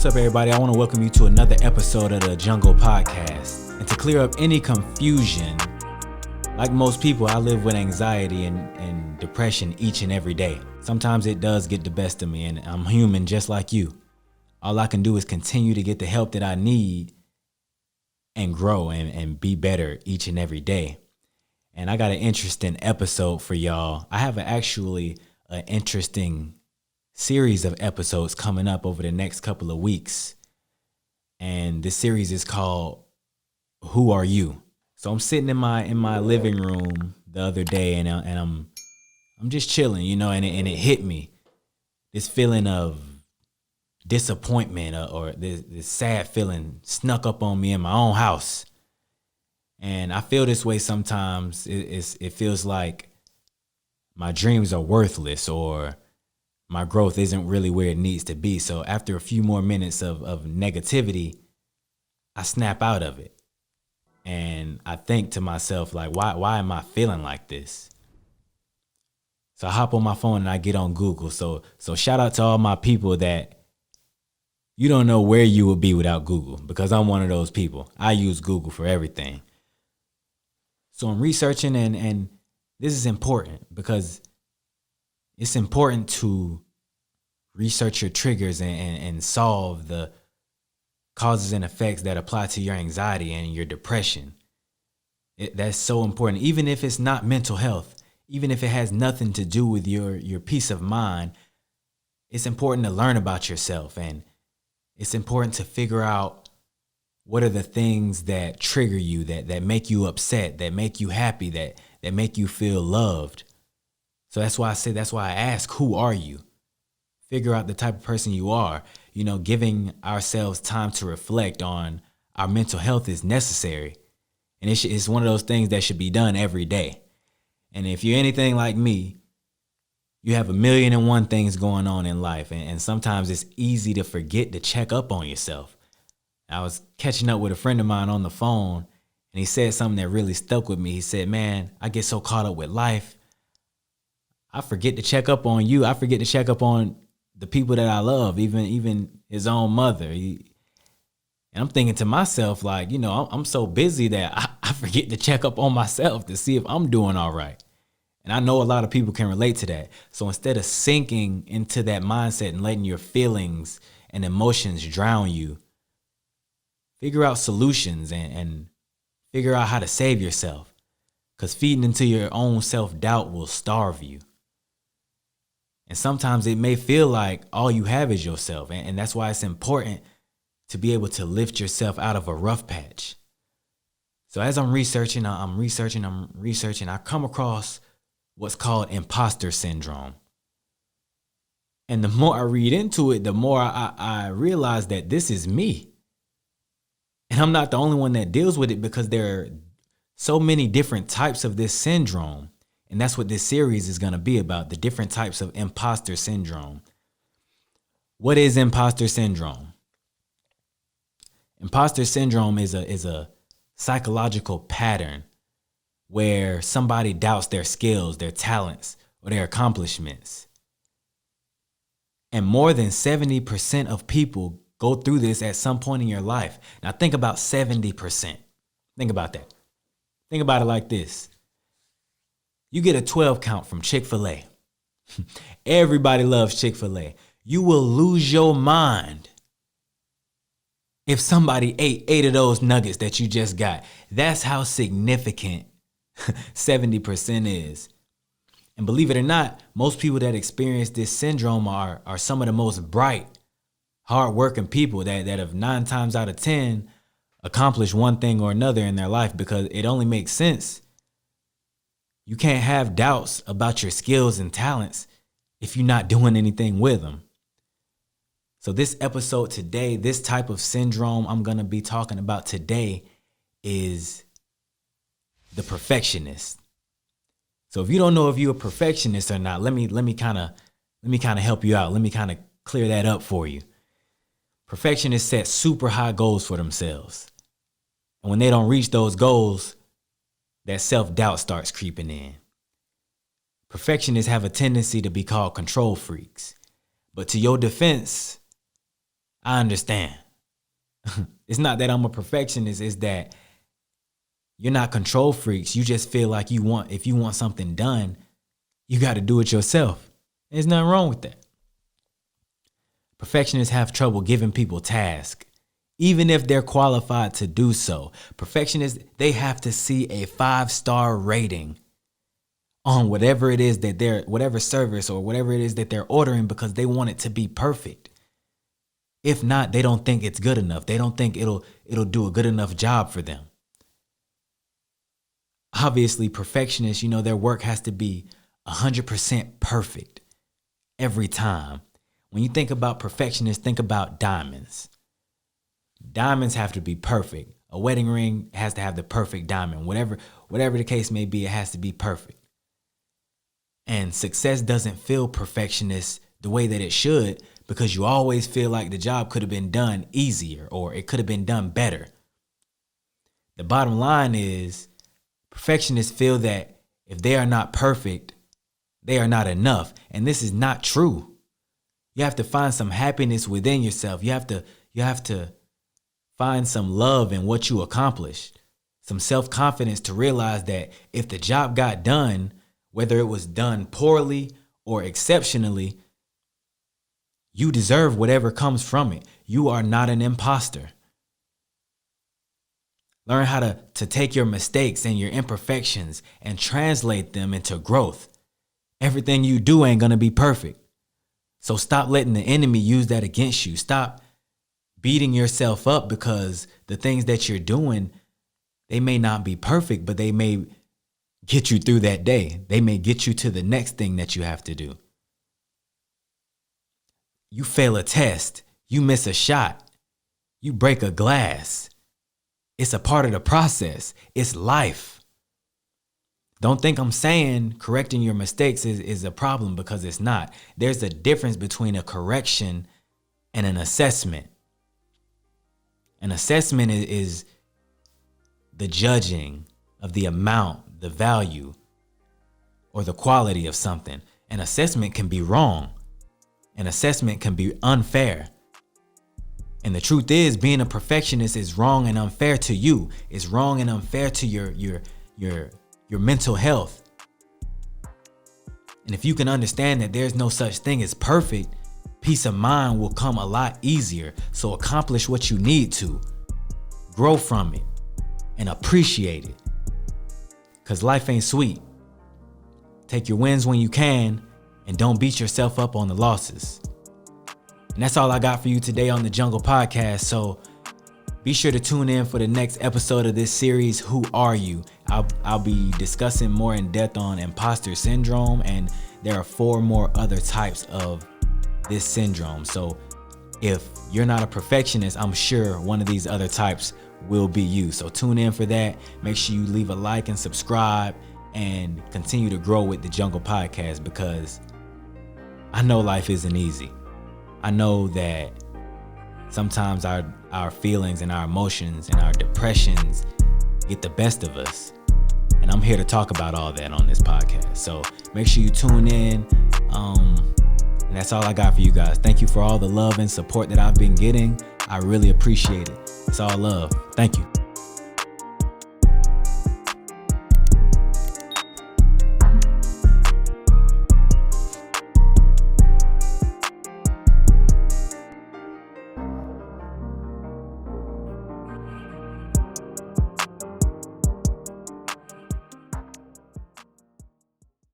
What's up, everybody? I want to welcome you to another episode of the Jungle Podcast. And to clear up any confusion, like most people, I live with anxiety and depression each and every day. Sometimes it does get the best of me, and I'm human just like you. All I can do is continue to get the help that I need and grow and be better each and every day. And I got an interesting episode for y'all. I have an interesting series of episodes coming up over the next couple of weeks. And this series is called Who Are You? So I'm sitting in my living room the other day and I'm just chilling, and it hit me. This feeling of disappointment or this sad feeling snuck up on me in my own house. And I feel this way sometimes. It feels like my dreams are worthless or my growth isn't really where it needs to be. So after a few more minutes of negativity, I snap out of it. And I think to myself, like, why am I feeling like this? So I hop on my phone and I get on Google. So shout out to all my people that you don't know where you would be without Google, because I'm one of those people. I use Google for everything. So I'm researching and this is important because it's important to research your triggers and solve the causes and effects that apply to your anxiety and your depression. That's so important. Even if it's not mental health, even if it has nothing to do with your peace of mind, it's important to learn about yourself, and it's important to figure out what are the things that trigger you, that make you upset, that make you happy, that make you feel loved. So that's why I ask, who are you? Figure out the type of person you are. Giving ourselves time to reflect on our mental health is necessary. And it's one of those things that should be done every day. And if you're anything like me, you have 1,000,001 things going on in life. And sometimes it's easy to forget to check up on yourself. I was catching up with a friend of mine on the phone, and he said something that really stuck with me. He said, "Man, I get so caught up with life, I forget to check up on you. I forget to check up on the people that I love, even his own mother." And I'm thinking to myself, like, I'm so busy that I forget to check up on myself to see if I'm doing all right. And I know a lot of people can relate to that. So instead of sinking into that mindset and letting your feelings and emotions drown you, figure out solutions and figure out how to save yourself. Because feeding into your own self-doubt will starve you. And sometimes it may feel like all you have is yourself. And that's why it's important to be able to lift yourself out of a rough patch. So as I'm researching, I come across what's called imposter syndrome. And the more I read into it, the more I realize that this is me. And I'm not the only one that deals with it, because there are so many different types of this syndrome. And that's what this series is going to be about, the different types of imposter syndrome. What is imposter syndrome? Imposter syndrome is a psychological pattern where somebody doubts their skills, their talents, or their accomplishments. And more than 70% of people go through this at some point in your life. Now think about 70%. Think about that. Think about it like this. You get a 12 count from Chick-fil-A. Everybody loves Chick-fil-A. You will lose your mind if somebody ate 8 of those nuggets that you just got. That's how significant 70% is. And believe it or not, most people that experience this syndrome are some of the most bright, hardworking people that have 9 times out of 10 accomplished one thing or another in their life, because it only makes sense. You can't have doubts about your skills and talents if you're not doing anything with them. So this episode today, this type of syndrome I'm going to be talking about today is the perfectionist. So if you don't know if you're a perfectionist or not, let me kind of help you out. Let me kind of clear that up for you. Perfectionists set super high goals for themselves. And when they don't reach those goals, that self-doubt starts creeping in. Perfectionists have a tendency to be called control freaks. But to your defense, I understand. It's not that I'm a perfectionist, it's that you're not control freaks. You just feel like if you want something done, you got to do it yourself. There's nothing wrong with that. Perfectionists have trouble giving people tasks, even if they're qualified to do so. Perfectionists, they have to see a 5-star rating on whatever it is that whatever service or whatever it is that they're ordering, because they want it to be perfect. If not, they don't think it's good enough. They don't think it'll do a good enough job for them. Obviously, perfectionists, their work has to be 100% perfect every time. When you think about perfectionists, think about diamonds. Diamonds have to be perfect. A wedding ring has to have the perfect diamond. Whatever the case may be, it has to be perfect. And success doesn't feel perfectionist the way that it should, because you always feel like the job could have been done easier or it could have been done better. The bottom line is, perfectionists feel that if they are not perfect, they are not enough. And this is not true. You have to find some happiness within yourself. You have to find some love in what you accomplished, some self-confidence to realize that if the job got done, whether it was done poorly or exceptionally, you deserve whatever comes from it. You are not an imposter. Learn how to take your mistakes and your imperfections and translate them into growth. Everything you do ain't gonna be perfect. So stop letting the enemy use that against you. Stop beating yourself up because the things that you're doing, they may not be perfect, but they may get you through that day. They may get you to the next thing that you have to do. You fail a test, you miss a shot, you break a glass. It's a part of the process. It's life. Don't think I'm saying correcting your mistakes is a problem, because it's not. There's a difference between a correction and an assessment. An assessment is the judging of the amount, the value, or the quality of something. An assessment can be wrong. An assessment can be unfair. And the truth is, being a perfectionist is wrong and unfair to you. It's wrong and unfair to your mental health. And if you can understand that there's no such thing as perfect, peace of mind will come a lot easier. So accomplish what you need to. Grow from it and appreciate it. Because life ain't sweet. Take your wins when you can, and don't beat yourself up on the losses. And that's all I got for you today on the Jungle Podcast. So be sure to tune in for the next episode of this series, Who Are You? I'll be discussing more in depth on imposter syndrome, and there are 4 more other types of this syndrome. So if you're not a perfectionist, I'm sure one of these other types will be you. So tune in for that. Make sure you leave a like and subscribe and continue to grow with the Jungle Podcast, because I know life isn't easy. I know that sometimes our feelings and our emotions and our depressions get the best of us. And I'm here to talk about all that on this podcast. So make sure you tune in. And that's all I got for you guys. Thank you for all the love and support that I've been getting. I really appreciate it. It's all love. Thank you.